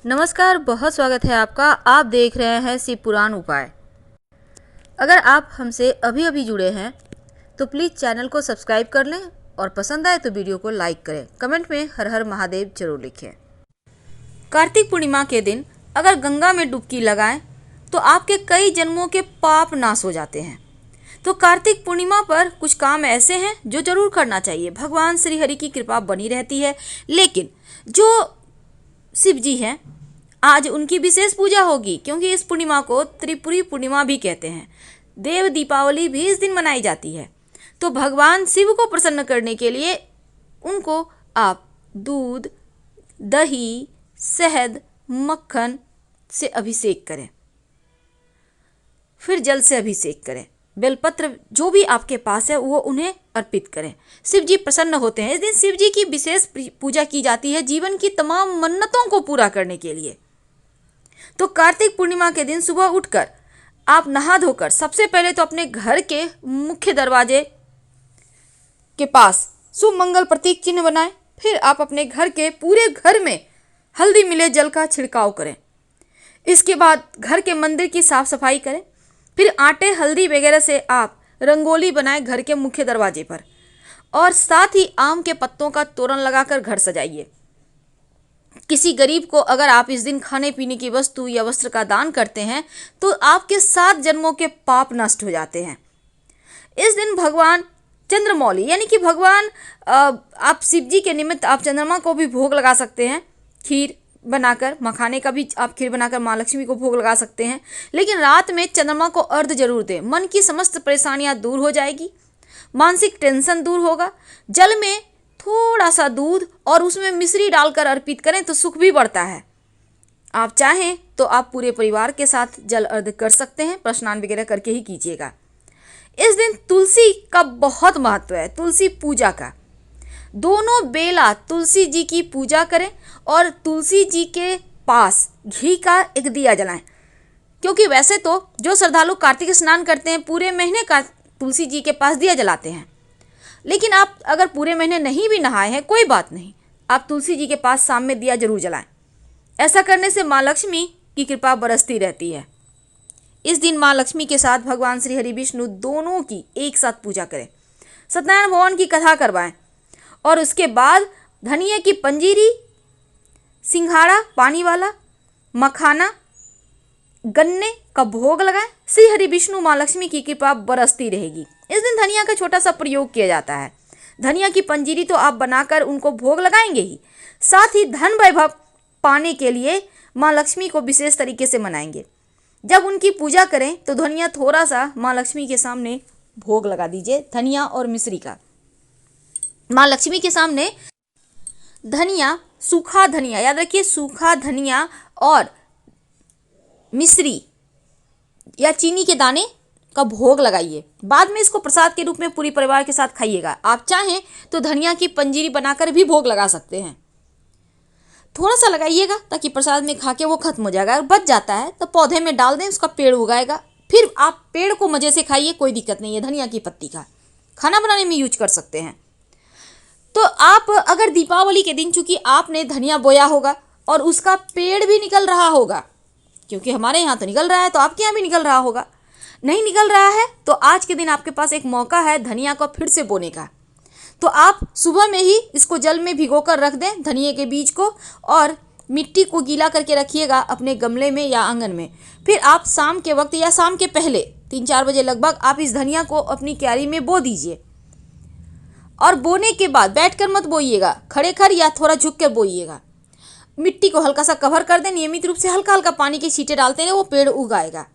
नमस्कार, बहुत स्वागत है आपका। आप देख रहे हैं शिव पुराण उपाय। अगर आप हमसे अभी अभी जुड़े हैं तो प्लीज़ चैनल को सब्सक्राइब कर लें और पसंद आए तो वीडियो को लाइक करें। कमेंट में हर हर महादेव जरूर लिखें। कार्तिक पूर्णिमा के दिन अगर गंगा में डुबकी लगाएं तो आपके कई जन्मों के पाप नाश हो जाते हैं। तो कार्तिक पूर्णिमा पर कुछ काम ऐसे हैं जो जरूर करना चाहिए। भगवान श्री हरि की कृपा बनी रहती है, लेकिन जो शिव जी हैं आज उनकी विशेष पूजा होगी, क्योंकि इस पूर्णिमा को त्रिपुरी पूर्णिमा भी कहते हैं। देव दीपावली भी इस दिन मनाई जाती है। तो भगवान शिव को प्रसन्न करने के लिए उनको आप दूध, दही, शहद, मक्खन से अभिषेक करें, फिर जल से अभिषेक करें। बेलपत्र जो भी आपके पास है वो उन्हें अर्पित करें। शिव जी प्रसन्न होते हैं। इस दिन शिव जी की विशेष पूजा की जाती है जीवन की तमाम मन्नतों को पूरा करने के लिए। तो कार्तिक पूर्णिमा के दिन सुबह उठकर आप नहा धोकर सबसे पहले तो अपने घर के मुख्य दरवाजे के पास शुभ मंगल प्रतीक चिन्ह बनाएं। फिर आप अपने घर के पूरे घर में हल्दी मिले जल का छिड़काव करें। इसके बाद घर के मंदिर की साफ सफाई करें। फिर आटे, हल्दी वगैरह से आप रंगोली बनाएं घर के मुख्य दरवाजे पर, और साथ ही आम के पत्तों का तोरण लगाकर घर सजाइए। किसी गरीब को अगर आप इस दिन खाने पीने की वस्तु या वस्त्र का दान करते हैं तो आपके 7 जन्मों के पाप नष्ट हो जाते हैं। इस दिन भगवान चंद्रमौली यानी कि भगवान आप शिव जी के निमित्त आप चंद्रमा को भी भोग लगा सकते हैं। खीर बनाकर, मखाने का भी आप खीर बनाकर माँ लक्ष्मी को भोग लगा सकते हैं। लेकिन रात में चंद्रमा को अर्घ जरूर दें। मन की समस्त परेशानियां दूर हो जाएगी, मानसिक टेंशन दूर होगा। जल में थोड़ा सा दूध और उसमें मिश्री डालकर अर्पित करें तो सुख भी बढ़ता है। आप चाहें तो आप पूरे परिवार के साथ जल अर्घ कर सकते हैं, पर स्नान वगैरह करके ही कीजिएगा। इस दिन तुलसी का बहुत महत्व है, तुलसी पूजा का। दोनों बेला तुलसी जी की पूजा करें और तुलसी जी के पास घी का एक दिया जलाएं, क्योंकि वैसे तो जो श्रद्धालु कार्तिक स्नान करते हैं पूरे महीने का तुलसी जी के पास दिया जलाते हैं। लेकिन आप अगर पूरे महीने नहीं भी नहाए हैं कोई बात नहीं, आप तुलसी जी के पास शाम में दिया जरूर जलाएं। ऐसा करने से माँ लक्ष्मी की कृपा बरसती रहती है। इस दिन माँ लक्ष्मी के साथ भगवान श्री हरि विष्णु दोनों की एक साथ पूजा करें। सत्यनारायण भगवान की कथा करवाएं और उसके बाद धनिया की पंजीरी, सिंघाड़ा पानी वाला, मखाना, गन्ने का भोग लगाएं। श्री हरि विष्णु माँ लक्ष्मी की कृपा बरसती रहेगी। इस दिन धनिया का छोटा सा प्रयोग किया जाता है। धनिया की पंजीरी तो आप बनाकर उनको भोग लगाएंगे ही, साथ ही धन वैभव पाने के लिए माँ लक्ष्मी को विशेष तरीके से मनाएंगे। जब उनकी पूजा करें तो धनिया थोड़ा सा माँ लक्ष्मी के सामने भोग लगा दीजिए, धनिया और मिश्री का। माँ लक्ष्मी के सामने धनिया, सूखा धनिया, याद रखिए सूखा धनिया और मिश्री या चीनी के दाने का भोग लगाइए। बाद में इसको प्रसाद के रूप में पूरी परिवार के साथ खाइएगा। आप चाहें तो धनिया की पंजीरी बनाकर भी भोग लगा सकते हैं। थोड़ा सा लगाइएगा ताकि प्रसाद में खा के वो खत्म हो जाएगा। अगर बच जाता है तो पौधे में डाल दें, उसका पेड़ उगाएगा। फिर आप पेड़ को मजे से खाइए, कोई दिक्कत नहीं है। धनिया की पत्ती का खाना बनाने में यूज कर सकते हैं। तो आप अगर दीपावली के दिन, चूंकि आपने धनिया बोया होगा और उसका पेड़ भी निकल रहा होगा, क्योंकि हमारे यहाँ तो निकल रहा है तो आपके यहाँ भी निकल रहा होगा। नहीं निकल रहा है तो आज के दिन आपके पास एक मौका है धनिया को फिर से बोने का। तो आप सुबह में ही इसको जल में भिगोकर रख दें, धनिया के बीज को, और मिट्टी को गीला करके रखिएगा अपने गमले में या आंगन में। फिर आप शाम के वक्त या शाम के पहले 3-4 बजे लगभग आप इस धनिया को अपनी क्यारी में बो दीजिए। और बोने के बाद बैठकर मत बोइएगा, खड़े खड़ या थोड़ा झुक कर बोइएगा। मिट्टी को हल्का सा कवर कर दें, नियमित रूप से हल्का हल्का पानी के छींटे डालते रहे, वो पेड़ उगाएगा।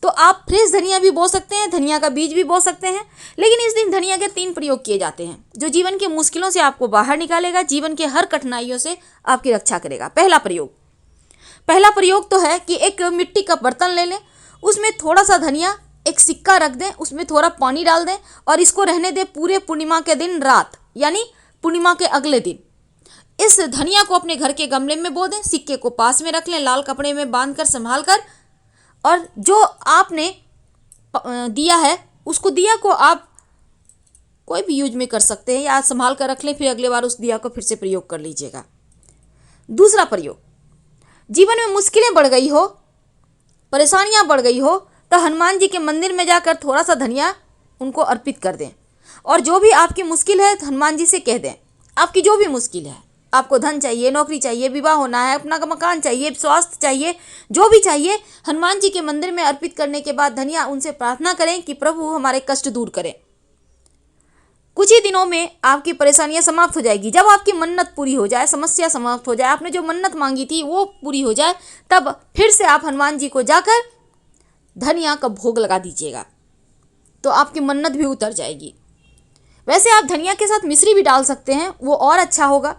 तो आप फ्रेश धनिया भी बो सकते हैं, धनिया का बीज भी बो सकते हैं। लेकिन इस दिन धनिया के 3 प्रयोग किए जाते हैं जो जीवन के मुश्किलों से आपको बाहर निकालेगा, जीवन के हर कठिनाइयों से आपकी रक्षा करेगा। पहला प्रयोग तो है कि एक मिट्टी का बर्तन ले लें, उसमें थोड़ा सा धनिया, एक सिक्का रख दें, उसमें थोड़ा पानी डाल दें और इसको रहने दें पूरे पूर्णिमा के दिन रात, यानी पूर्णिमा के अगले दिन। इस धनिया को अपने घर के गमले में बो दें, सिक्के को पास में रख लें, लाल कपड़े में बांधकर संभाल कर, और जो आपने दिया है उसको, दिया को आप कोई भी यूज में कर सकते हैं या संभाल कर रख लें, फिर अगले बार उस दिया को फिर से प्रयोग कर लीजिएगा। दूसरा प्रयोग, जीवन में मुश्किलें बढ़ गई हो, परेशानियां बढ़ गई हो, तो हनुमान जी के मंदिर में जाकर थोड़ा सा धनिया उनको अर्पित कर दें। और जो भी आपकी मुश्किल है हनुमान जी से कह दें। आपकी जो भी मुश्किल है, आपको धन चाहिए, नौकरी चाहिए, विवाह होना है, अपना मकान चाहिए, स्वास्थ्य चाहिए, जो भी चाहिए, हनुमान जी के मंदिर में अर्पित करने के बाद धनिया उनसे प्रार्थना करें कि प्रभु हमारे कष्ट दूर करें। कुछ ही दिनों में आपकी परेशानियां समाप्त हो जाएगी। जब आपकी मन्नत पूरी हो जाए, समस्या समाप्त हो जाए, आपने जो मन्नत मांगी थी वो पूरी हो जाए, तब फिर से आप हनुमान जी को जाकर धनिया का भोग लगा दीजिएगा, तो आपकी मन्नत भी उतर जाएगी। वैसे आप धनिया के साथ मिश्री भी डाल सकते हैं, वो और अच्छा होगा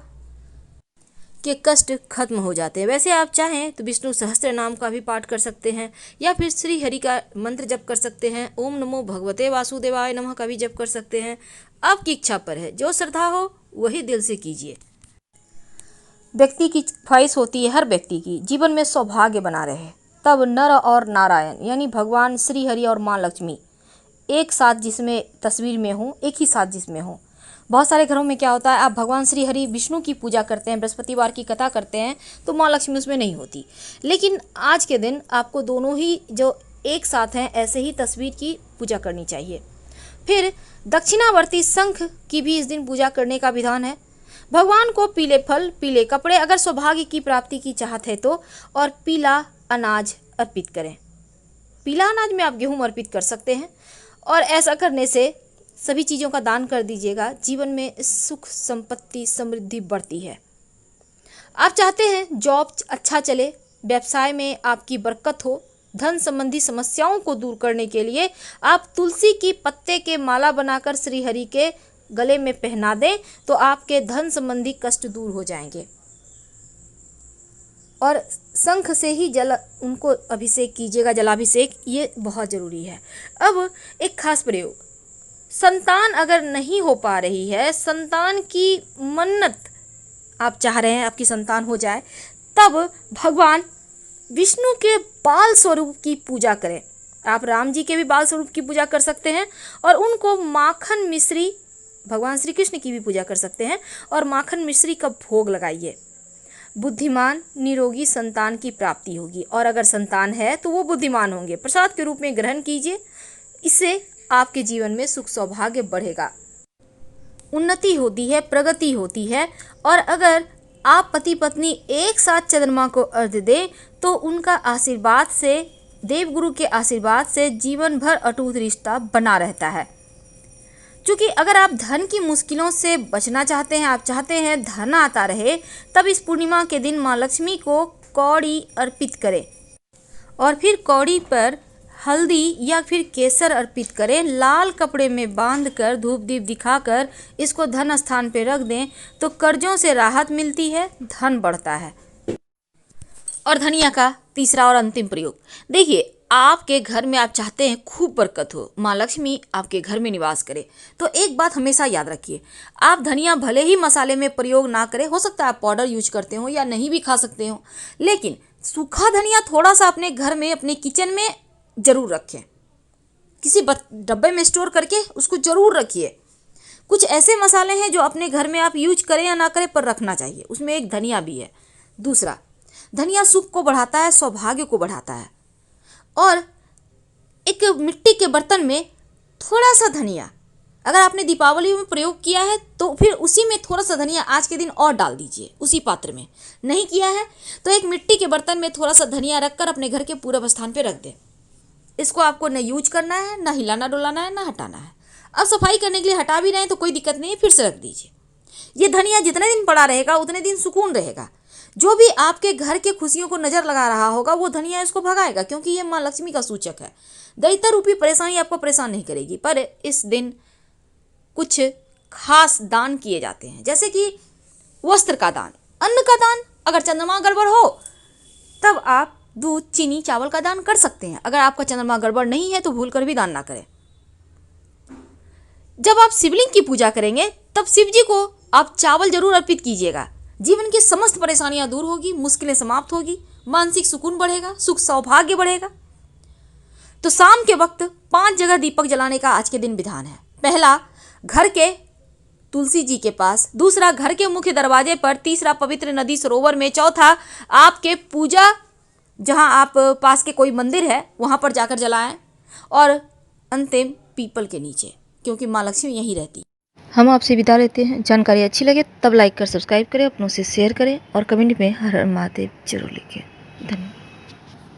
कि कष्ट खत्म हो जाते हैं। वैसे आप चाहें तो विष्णु सहस्त्र नाम का भी पाठ कर सकते हैं, या फिर श्री हरि का मंत्र जप कर सकते हैं, ओम नमो भगवते वासुदेवाय नमः का भी जप कर सकते हैं। आपकी इच्छा पर है, जो श्रद्धा हो वही दिल से कीजिए। व्यक्ति की ख्वाहिश होती है, हर व्यक्ति की जीवन में सौभाग्य बना रहे, तब नर और नारायण यानी भगवान श्री हरि और माँ लक्ष्मी एक साथ जिसमें तस्वीर में हो, एक ही साथ जिसमें हो। बहुत सारे घरों में क्या होता है, आप भगवान श्री हरि विष्णु की पूजा करते हैं, बृहस्पतिवार की कथा करते हैं, तो माँ लक्ष्मी उसमें नहीं होती। लेकिन आज के दिन आपको दोनों ही जो एक साथ हैं ऐसे ही तस्वीर की पूजा करनी चाहिए। फिर दक्षिणावर्ती शंख की भी इस दिन पूजा करने का विधान है। भगवान को पीले फल, पीले कपड़े अगर सौभाग्य की प्राप्ति की चाहत है तो, और पीला अनाज अर्पित करें। पीला अनाज में आप गेहूँ अर्पित कर सकते हैं, और ऐसा करने से सभी चीज़ों का दान कर दीजिएगा। जीवन में सुख, संपत्ति, समृद्धि बढ़ती है। आप चाहते हैं जॉब अच्छा चले, व्यवसाय में आपकी बरकत हो, धन संबंधी समस्याओं को दूर करने के लिए आप तुलसी की पत्ते के माला बनाकर श्री हरि के गले में पहना दें, तो आपके धन संबंधी कष्ट दूर हो जाएंगे। और शंख से ही जल उनको अभिषेक कीजिएगा, जलाभिषेक, ये बहुत ज़रूरी है। अब एक खास प्रयोग, संतान अगर नहीं हो पा रही है, संतान की मन्नत आप चाह रहे हैं आपकी संतान हो जाए, तब भगवान विष्णु के बाल स्वरूप की पूजा करें। आप राम जी के भी बाल स्वरूप की पूजा कर सकते हैं, और उनको माखन मिश्री, भगवान श्री कृष्ण की भी पूजा कर सकते हैं, और माखन मिश्री का भोग लगाइए। बुद्धिमान निरोगी संतान की प्राप्ति होगी, और अगर संतान है तो वो बुद्धिमान होंगे। प्रसाद के रूप में ग्रहण कीजिए, इससे आपके जीवन में सुख सौभाग्य बढ़ेगा, उन्नति होती है, प्रगति होती है। और अगर आप पति पत्नी एक साथ चंद्रमा को अर्घ्य दें तो उनका आशीर्वाद से, देवगुरु के आशीर्वाद से जीवन भर अटूट रिश्ता बना रहता है। क्योंकि अगर आप धन की मुश्किलों से बचना चाहते हैं, आप चाहते हैं धन आता रहे, तब इस पूर्णिमा के दिन माँ लक्ष्मी को कौड़ी अर्पित करें, और फिर कौड़ी पर हल्दी या फिर केसर अर्पित करें। लाल कपड़े में बांधकर धूप दीप दिखाकर इसको धन स्थान पे रख दें, तो कर्जों से राहत मिलती है, धन बढ़ता है। और धनिया का तीसरा और अंतिम प्रयोग, देखिए आपके घर में आप चाहते हैं खूब बरकत हो, माँ लक्ष्मी आपके घर में निवास करे, तो एक बात हमेशा याद रखिए, आप धनिया भले ही मसाले में प्रयोग ना करें, हो सकता है आप पाउडर यूज करते हो या नहीं भी खा सकते हो, लेकिन सूखा धनिया थोड़ा सा अपने घर में, अपने किचन में जरूर रखें। किसी डब्बे में स्टोर करके उसको जरूर रखिए। कुछ ऐसे मसाले हैं जो अपने घर में आप यूज करें या ना करें पर रखना चाहिए, उसमें एक धनिया भी है। दूसरा, धनिया सुख को बढ़ाता है, सौभाग्य को बढ़ाता है। और एक मिट्टी के बर्तन में थोड़ा सा धनिया, अगर आपने दीपावली में प्रयोग किया है तो फिर उसी में थोड़ा सा धनिया आज के दिन और डाल दीजिए उसी पात्र में। नहीं किया है तो एक मिट्टी के बर्तन में थोड़ा सा धनिया रखकर अपने घर के पूर्व स्थान पर रख दें। इसको आपको न यूज करना है, ना हिलाना डुलाना है, ना हटाना है। अब सफाई करने के लिए हटा भी रहे हैं तो कोई दिक्कत नहीं है, फिर से रख दीजिए। ये धनिया जितने दिन पड़ा रहेगा उतने दिन सुकून रहेगा। जो भी आपके घर के खुशियों को नजर लगा रहा होगा वो धनिया इसको भगाएगा, क्योंकि ये माँ लक्ष्मी का सूचक है। दैत्य रूपी परेशानी आपको परेशान नहीं करेगी। पर इस दिन कुछ खास दान किए जाते हैं, जैसे कि वस्त्र का दान, अन्न का दान। अगर चंद्रमा गड़बड़ हो तब आप दूध, चीनी, चावल का दान कर सकते हैं। अगर आपका चंद्रमा गड़बड़ नहीं है तो भूल कर भी दान ना करें। जब आप शिवलिंग की पूजा करेंगे तब शिव जी को आप चावल जरूर अर्पित कीजिएगा। जीवन की समस्त परेशानियां दूर होगी, मुश्किलें समाप्त होगी, मानसिक सुकून बढ़ेगा, सुख सौभाग्य बढ़ेगा। तो शाम के वक्त 5 जगह दीपक जलाने का आज के दिन विधान है। पहला, घर के तुलसी जी के पास, दूसरा घर के मुख्य दरवाजे पर, तीसरा पवित्र नदी सरोवर में, चौथा आपके पूजा जहां आप पास के कोई मंदिर है वहां पर जाकर जलाएं, और अंतिम पीपल के नीचे, क्योंकि माँ लक्ष्मी यहीं रहती। हम आपसे विदा लेते हैं। जानकारी अच्छी लगे तब लाइक कर सब्सक्राइब करें, अपनों से शेयर करें और कमेंट में हर हर महादेव जरूर लिखें। धन्यवाद।